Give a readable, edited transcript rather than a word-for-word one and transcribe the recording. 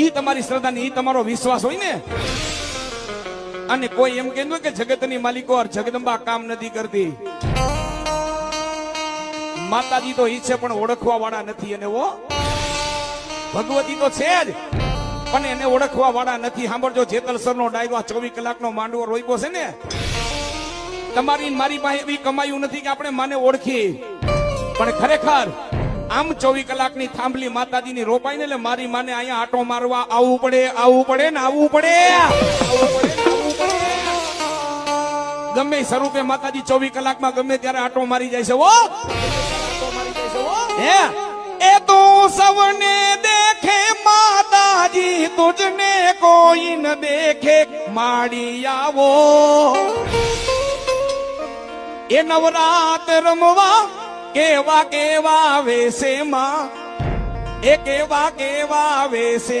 ઈ તમારી શ્રદ્ધા ને ઈ તમારો વિશ્વાસ હોય ને. અને કોઈ એમ કહેતું કે જગતની માલિકો જગદંબા કામ નથી કરતી. માતાજી તો ઈ છે પણ ઓળખવા વાળા નથી. અને ઓ ભગવતી તો છે જ પણ એને ઓળખવા વાળા નથી. સાંભળજો, જેતલસર નો ડાયરો 24 કલાકનો માંડવો રોઈબો છે ને. તમારી મારી પાસે એવી કમાયું નથી કે આપણે માને ઓળખી, પણ ખરેખર આમ 24 કલાકની થાંભલી માતાજીની રોપાઈ ને એટલે મારી માને અહીંયા આટો મારવા આવવું પડે ને આવવું પડે. ગમે સ્વરૂપે માતાજી 24 કલાકમાં ગમે ત્યારે આટો મારી જાય છે. એ તો સવને દેખે માતાજી, તુજને કોઈ ન દેખે માડી આવો. એ નવરાત રમવા કેવા કેવા વેશે માં, એ કેવા કેવા વેશે.